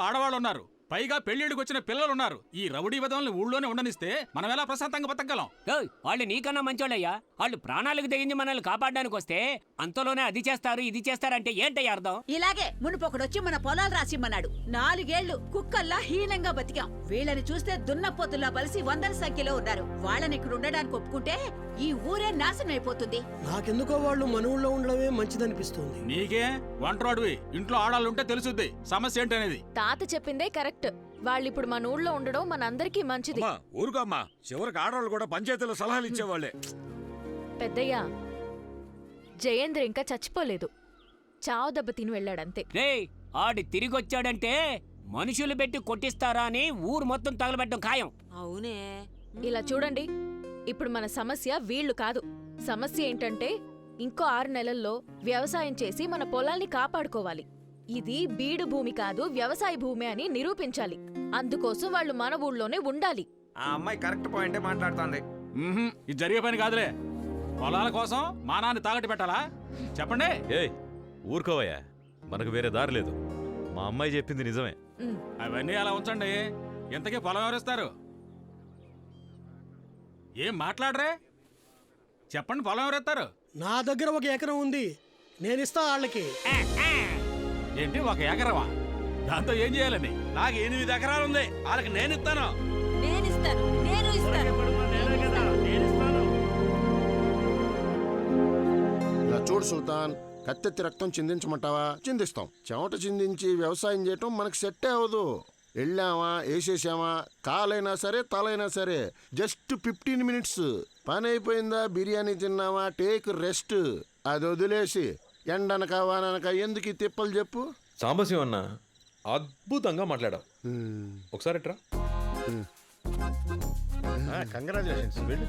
ఆడవాళ్ళు ఉన్నారు, పైగా పెళ్లిడికి వచ్చిన పిల్లలున్నారు. ఈ రౌడీ విధంగా ఊళ్ళోనే ఉండనిస్తే మనం ఎలా ప్రశాంతంగా బతకగలం? వాళ్ళు నీకన్నా మంచోళ్ళయ్యా. వాళ్ళు ప్రాణాలకు తెగించి మనల్ని కాపాడడానికి వస్తే అంతలోనే అది చేస్తారు ఇది చేస్తారంటే ఏంటయ్యా అర్థం? ఇలాగే మునుపొకడొచ్చి మన పొలాలు రాసిమ్మన్నాడు. 4 ఏళ్లు కుక్కల్లా హీనంగా బతికాం. వీళ్ళని చూస్తే దున్నపోతుల్లా బలిసి వందల సంఖ్యలో ఉన్నారు. వాళ్ళని ఇక్కడ ఉండడానికి ఒప్పుకుంటే ఈ ఊరే నాశనం అయిపోతుంది. నాకెందుకో వాళ్ళు మన ఊళ్ళో ఉండడమే మంచిదనిపిస్తుంది. నీకే వంటరాడువి, ఇంట్లో ఆడాలుంటే తెలుసుద్ది సమస్య ఏంటనేది. తాత చెప్పిందే కరెక్ట్. వాళ్ళిప్పుడు మన ఊళ్ళో ఉండడం మనందరికీ మంచిది. ఊరుకోమ్మా, చివరికి ఆడవాళ్ళు కూడా పంచాయతీలో సలహాలు ఇచ్చేవాళ్లే. పెద్దయ్యా, జయేంద్ర ఇంకా చచ్చిపోలేదు. చావు దెబ్బ తిని వెళ్ళాడంతే. ఆడి తిరిగొచ్చాడంటే మనుషులు పెట్టి కొట్టిస్తారా అని ఊరు మొత్తం తగలబెట్టడం ఖాయం. అవునే. ఇలా చూడండి, ఇప్పుడు మన సమస్య వీళ్లు కాదు. సమస్య ఏంటంటే ఇంకో 6 నెలల్లో వ్యవసాయం చేసి మన పొలాల్ని కాపాడుకోవాలి. ఇది బీడు భూమి కాదు, వ్యవసాయ భూమి అని నిరూపించాలి. అందుకోసం వాళ్ళు మన ఊళ్ళోనే ఉండాలి. ఆ అమ్మాయి కరెక్ట్ పాయింటే మాట్లాడుతోంది. ఇది జరిగే పని కాదులే. పొలాల కోసం మానాన్ని తాగట్టు పెట్టాలా? చెప్పండి. ఊరుకోవయ్యా, మనకు వేరే దారి లేదు. మా అమ్మాయి చెప్పింది నిజమే. అవన్నీ అలా ఉంచండి. ఇంతకీ పొలం ఎవరిస్తారు? ఏం మాట్లాడరే? చెప్పండి, పొలం ఎవరెత్తారు? నా దగ్గర 1 ఎకరం ఉంది, నేనిస్తా వాళ్ళకి. ఏంటి 1 ఎకరమా? దాంతో ఏం చేయాలని? నాకు 8 ఎకరాలు ఉంది, వాళ్ళకి నేను ఇస్తాను. ఇలా చూడు సుల్తాన్, కత్తెత్తి రక్తం చిందించమంటావా? చిందిస్తాం. చెమట చిందించి వ్యవసాయం చేయటం మనకు సెట్టే అవదు. వెళ్ళామా, వేసేసామా, కాలైనా సరే తలైనా సరే జస్ట్ 15 మినిట్స్ పని అయిపోయిందా, బిర్యానీ తిన్నామా, టేక్ రెస్ట్. అది వదిలేసి ఎండనక వాననక ఎందుకు తిప్పలు చెప్పు. సాంబశివ అన్న అద్భుతంగా మాట్లాడావు. ఒకసారి ట్రా. కంగ్రాచులేషన్స్. వెళ్ళు.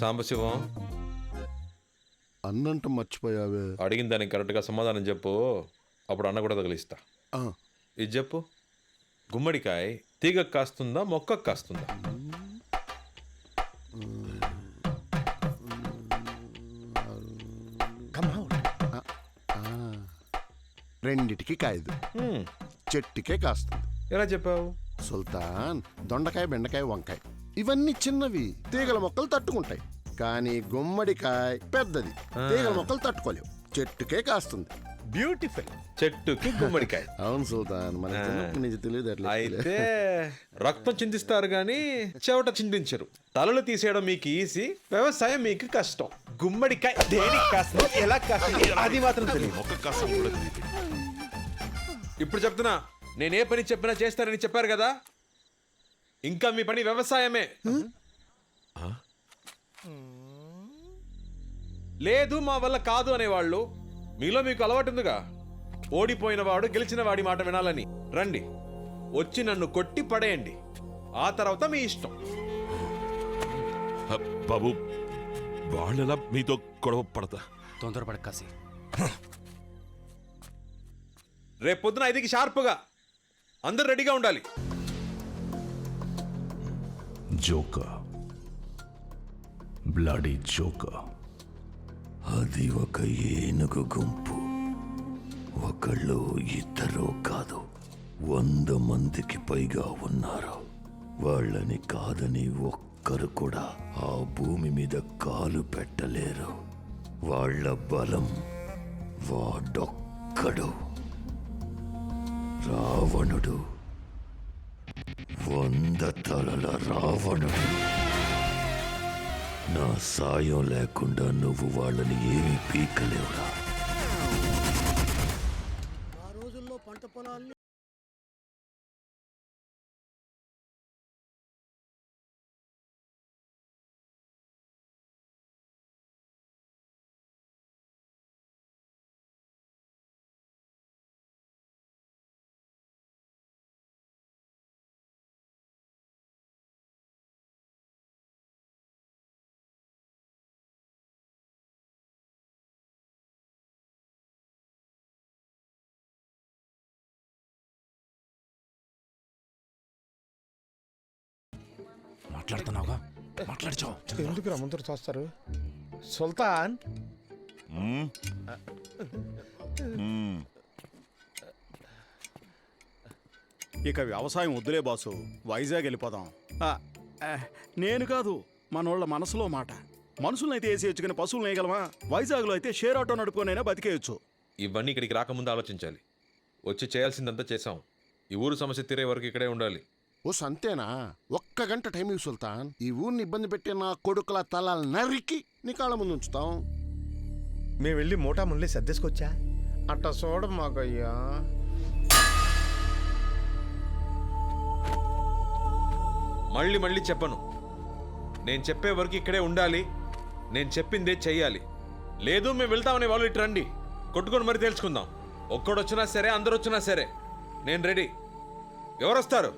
సాంబశివం, అన్నంట మర్చిపోయావే. అడిగిన దానికి కరెక్ట్గా సమాధానం చెప్పు, అప్పుడు అన్న కూడా తగిలిస్తా. ఇది చెప్పు, గుమ్మడికాయ తీగ కాస్తుందా మొక్కకు కాస్తుందా? రెండిటికి కాయదు, చెట్టుకే కాస్తుంది. ఎలా చెప్పావు? సుల్తాన్, దొండకాయ, బెండకాయ, వంకాయ ఇవన్నీ చిన్నవి, తీగల మొక్కలు తట్టుకుంటాయి. కానీ గుమ్మడికాయ పెద్దది, తీగల మొక్కలు తట్టుకోలేవు, చెట్టుకే కాస్తుంది. బ్యూటిఫుల్. చెట్టుకి గుమ్మడికాయ. అవును సుల్తాన్, మన చిన్నప్పటి తెలియదు. అయితే రక్తం చిందిస్తారు గాని చెవట చిందించరు. తలలు తీసేయడం మీకు ఈజీ, వ్యవసాయం మీకు కష్టం. గుమ్మడికాయ దేనికి కాస్తుంది, ఎలా కాస్తుంది అది మాత్రం తెలియదు. ఇప్పుడు చెప్తున్నా, నేనే పని చెప్పినా చేస్తానని చెప్పారు కదా, ఇంకా మీ పని వ్యవసాయమే. లేదు మా వల్ల కాదు అనేవాళ్ళు మీలో మీకు అలవాటు ఉందిగా. ఓడిపోయిన వాడు గెలిచిన వాడి మాట వినాలని. రండి, వచ్చి నన్ను కొట్టి పడేయండి, ఆ తర్వాత మీ ఇష్టం. బాబు, వాళ్ళెలా మీతో గొడవ పడతా? తొందరపడ కాసి. రేపు పొద్దున 5కి షార్ప్గా అందరు రెడీగా ఉండాలి. Joker, bloody joker. అది ఒక ఏనుగు గుంపు. ఒకళ్ళు ఇద్దరు కాదు, 100 మందికి పైగా ఉన్నారు. వాళ్ళని కాదని ఒక్కరు కూడా ఆ భూమి మీద కాలు పెట్టలేరు. వాళ్ళ బలం వాడొక్కడు, రావణుడు. 100 తలల రావణుడు. నా సాయం లేకుండా నువ్వు వాళ్ళని ఏమీ పీకలేవురా. ఆ రోజుల్లో పంట పొలాల్ని మాట్లాడుతున్నావుగా, మాట్లాడుచో. ఎందుకు రమ్మంతరు చూస్తారు? సుల్తాన్, ఇక వ్యవసాయం వద్దులే బాసు, వైజాగ్ వెళ్ళిపోదాం. నేను కాదు, మనోళ్ళ మనసులో మాట. మనుషులనైతే వేసేయచ్చు కానీ పశువులు వేయగలమా? వైజాగ్లో అయితే షేర్ ఆటో నడుపుకొనైనా బతికేయచ్చు. ఇవన్నీ ఇక్కడికి రాకముందు ఆలోచించాలి. వచ్చి చేయాల్సిందంతా చేసాం. ఈ ఊరు సమస్య తీరే వరకు ఇక్కడే ఉండాలి. ఓ సంతేనా? ఒక్క గంట టైం ఇవ్వు సుల్తాన్. ఈ ఊరిని ఇబ్బంది పెట్టే నా కొడుకుల తలాలు నరికి నీ కాళ్ళ ముందు ఉంచుతాం. మేము వెళ్ళి మోటా ముళ్ళే సర్దేసుకొచ్చా. అట్ట చూడ మాకయ్యా. మళ్ళీ మళ్ళీ చెప్పను. నేను చెప్పే వరకు ఇక్కడే ఉండాలి. నేను చెప్పిందే చెయ్యాలి. లేదు మేము వెళ్తామనే వాళ్ళు ఇటు రండి, కొట్టుకొని మరీ తెలుసుకుందాం. ఒక్కడొచ్చినా సరే, అందరు వచ్చినా సరే నేను రెడీ. ఎవరొస్తారు?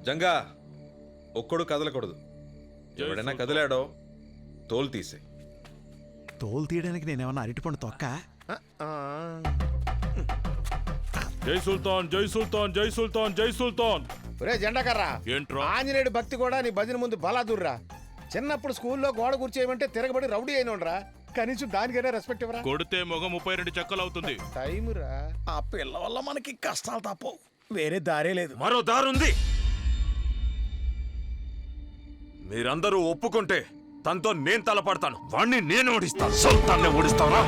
జంగా, ఒక్కడు కదలకూడదు. ఎవడైనా కదిలాడో తోలు తీసే. తోలు తీయడానికి నేనేమన్నా అరటిపండు తొక్క? జై సుల్తాన్, జై సుల్తాన్, జై సుల్తాన్, జై సుల్తాన్. ఒరే జెండాకర్రా, ఏంట్రా? ఆంజనేయుడు భక్తి కూడా నీ భజన ముందు బలాదుర్రా. చిన్నప్పుడు స్కూల్లో గోడ కూర్చేయమంటే తిరగబడి రౌడీ అయినోడ్రా. కనీసం దానికైనా రెస్పెక్ట్ ఇవ్వరా? కొడితే మొగ 32 చెక్కలు అవుతుంది. టైం రా. ఆ పిల్ల వల్ల మనకి కష్టాలు తప్పవు, వేరే దారే లేదు. మరో దారుంది. మీరందరూ ఒప్పుకుంటే తనతో నేను తలపడతాను. వాణ్ణి నేను ఓడిస్తాను. సుల్తాన్ని ఓడిస్తావరా?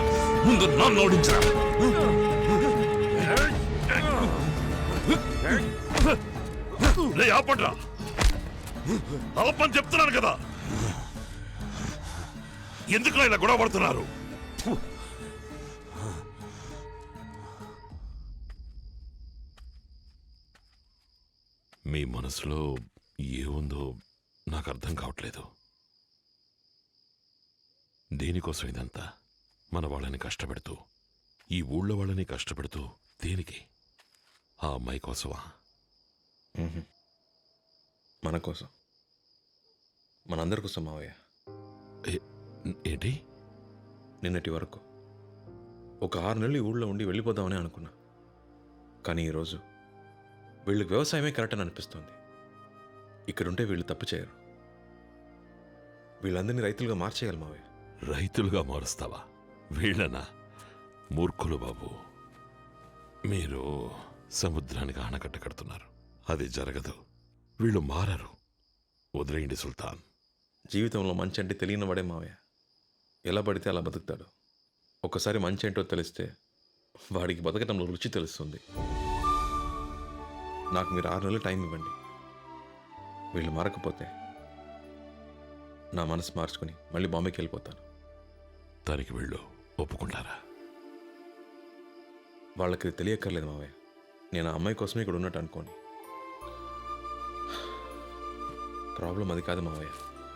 ముందు నన్ను ఓడించరా. ఆపండ్రా, ఆపని చెప్తున్నాను కదా. ఎందుకు ఇలా గొడవ పడుతున్నారు? మీ మనసులో ఏముందో నాకు అర్థం కావట్లేదు. దేనికోసం ఇదంతా? మన వాళ్ళని కష్టపెడుతూ, ఈ ఊళ్ళో వాళ్ళని కష్టపెడుతూ దేనికి? ఆ అమ్మాయి కోసమా? మన కోసం, మనందరి కోసం మావయ్య. ఏంటి? నిన్నటి వరకు ఒక 6 నెలలు ఈ ఊళ్ళో ఉండి వెళ్ళిపోదామని అనుకున్నా. కానీ ఈరోజు వీళ్ళకి వ్యవసాయమే కరెక్ట్ అని అనిపిస్తుంది. ఇక్కడుంటే వీళ్ళు తప్పు చేయరు. వీళ్ళందరినీ రైతులుగా మార్చేయాలి మావయ్య. రైతులుగా మారుస్తావా? వీళ్ళనా? మూర్ఖులు బాబు. మీరు సముద్రానికి ఆనకట్ట కడుతున్నారు. అది జరగదు. వీళ్ళు మారరు. వదిలేయండి సుల్తాన్. జీవితంలో మంచి అంటే తెలియని వాడే మావయ్య. ఎలా పడితే అలా బతుకుతాడు. ఒకసారి మంచి ఏంటో తెలిస్తే వాడికి బతకటంలో రుచి తెలుస్తుంది. నాకు మీరు 6 నెలలు టైం ఇవ్వండి. వీళ్ళు మారకపోతే నా మనసు మార్చుకుని మళ్ళీ బాంబేకి వెళ్ళిపోతాను. దానికి వీళ్ళు ఒప్పుకుంటారా? వాళ్ళకి ఇది తెలియక్కర్లేదు మావయ్య. నేను ఆ అమ్మాయి కోసమే ఇక్కడ ఉన్నట్టు అనుకోని. ప్రాబ్లం అది కాదు మావయ్య.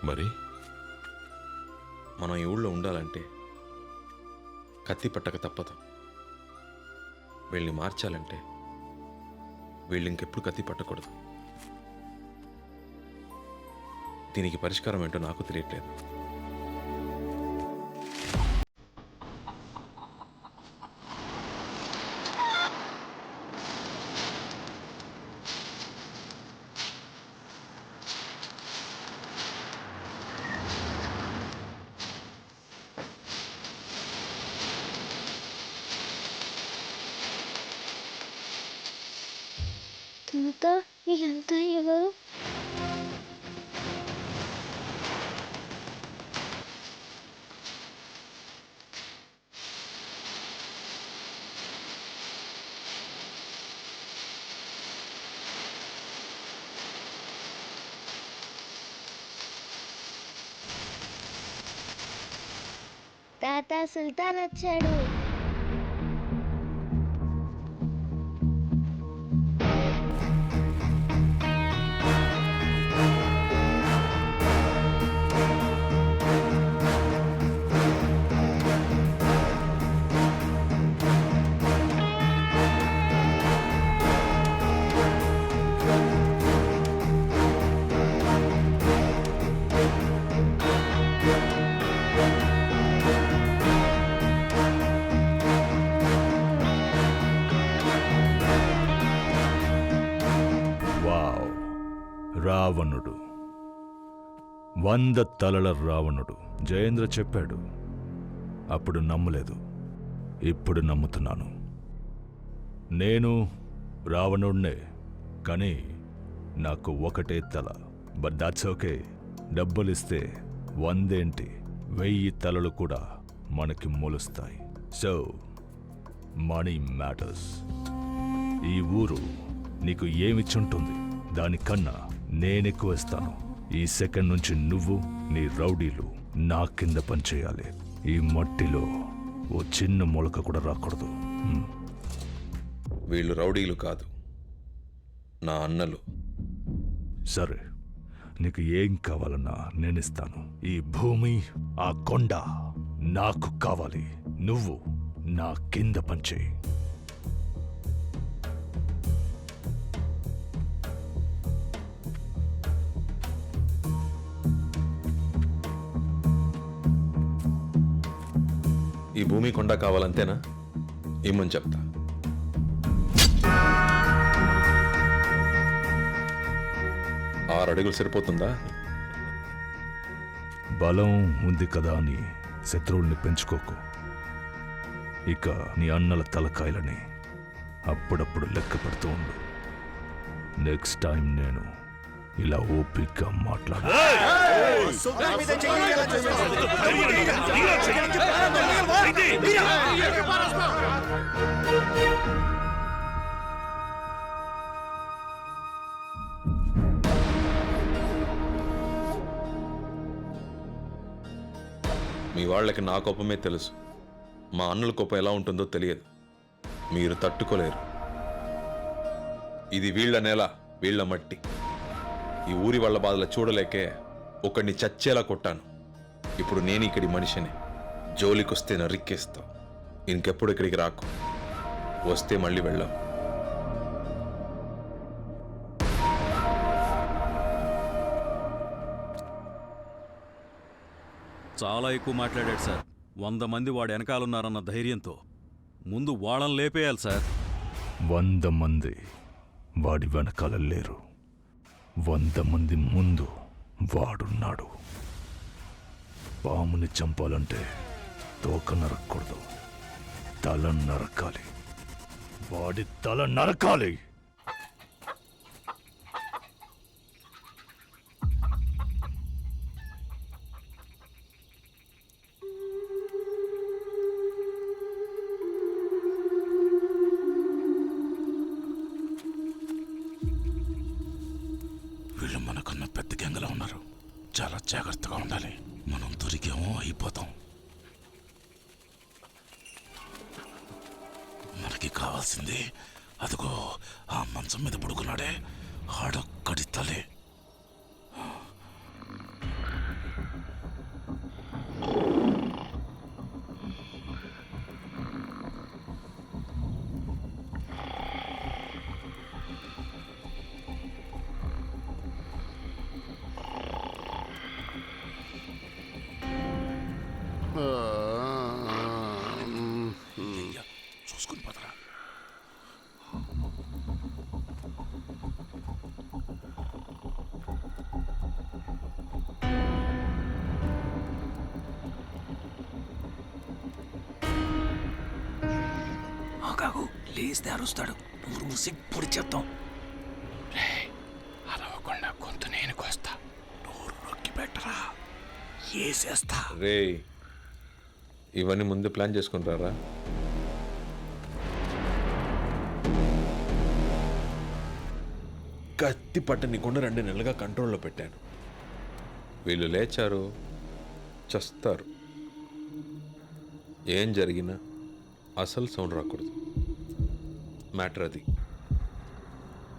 మరి మనం ఈ ఊళ్ళో ఉండాలంటే కత్తి పట్టక తప్పదు. వీళ్ళని మార్చాలంటే వీళ్ళు ఇంకెప్పుడు కత్తి పట్టకూడదు. దీనికి పరిష్కారం ఏంటో నాకు తెలియట్లేదు. ఇదంతా ఎవరు? తాత సుల్తాన్ వచ్చాడు. రావణుడు, 100 తలల రావణుడు. జయేంద్ర చెప్పాడు, అప్పుడు నమ్మలేదు, ఇప్పుడు నమ్ముతున్నాను. నేను రావణుణ్ణే, కానీ నాకు ఒకటే తల. But that's okay. డబ్బులిస్తే 100 ఏంటి, 1000 తలలు కూడా మనకి మొలుస్తాయి. So money matters. ఈ ఊరు నీకు ఏమిచ్చుంటుంది దానికన్నా నేనెక్కువ ఇస్తాను. ఈ సెకండ్ నుంచి నువ్వు, నీ రౌడీలు నా కింద పనిచేయాలి. ఈ మట్టిలో ఓ చిన్న మొలక కూడా రాకూడదు. వీళ్ళు రౌడీలు కాదు, నా అన్నలు. సరే, నీకు ఏం కావాలన్నా నేనిస్తాను. ఈ భూమి, ఆ కొండ నాకు కావాలి. నువ్వు నా కింద పనిచేయి. ఈ భూమి కొండ కావాలంతేనా? ఇమ్మని చెప్తా. ఆరు అడుగులు సరిపోతుందా? బలం ఉంది కదా అని శత్రువుల్ని పెంచుకోకు. ఇక నీ అన్నల తలకాయలని అప్పుడప్పుడు లెక్క పెడుతూ ఉండు. నెక్స్ట్ టైం నేను ఇలా ఓపిగ్గా మాట్లాడు. మీ వాళ్ళకి నా కోపమే తెలుసు, మా అన్నల కోపం ఎలా ఉంటుందో తెలియదు. మీరు తట్టుకోలేరు. ఇది వీళ్ళ నేల, వీళ్ళ మట్టి. ఈ ఊరి వాళ్ళ బాధలు చూడలేకే ఒకడిని చచ్చేలా కొట్టాను. ఇప్పుడు నేను ఇక్కడి మనిషిని. జోలికొస్తే నరిక్కేస్తావు. ఇంకెప్పుడు ఇక్కడికి రాకు. వస్తే మళ్ళీ వెళ్ళాం. చాలా ఎక్కువ మాట్లాడాడు సార్. 100 మంది వాడు వెనకాలన్నారన్న ధైర్యంతో ముందు వాళ్ళని లేపేయాలి సార్. 100 మంది వాడి వెనకాల లేరు. 100 మంది ముందు వాడున్నాడు. పాముని చంపాలంటే తోక నరక్కూడదు, తల నరకాలి. వాడి తల నరకాలి. వీళ్ళు మనకన్నా పెద్ద గ్యాంగ్లా ఉన్నారు. చాలా జాగ్రత్తగా ఉండాలి. మనం దొరికేమో అయిపోతాం. మనకి కావాల్సింది అదిగో ఆ మంచం మీద పడుకున్నాడే, ఆడొక్కడి తలే. చూసుకుని పదరా. ఆగాగు, లేస్తే అరుస్తాడు. ఊరు సిగ్గుడి చేద్దాం. అరవకుండా గొంతు నేను కోస్తా. నోరు నొక్కి పెట్టరా, ఏసేస్తా. రే, ఇవన్నీ ముందు ప్లాన్ చేసుకుంటారా? కత్తి పట్టనికుండా 2 నెలలుగా కంట్రోల్లో పెట్టాను. వీళ్ళు లేచారు, చస్తారు. ఏం జరిగినా అసలు సౌండ్ రాకూడదు. మ్యాటర్ అది.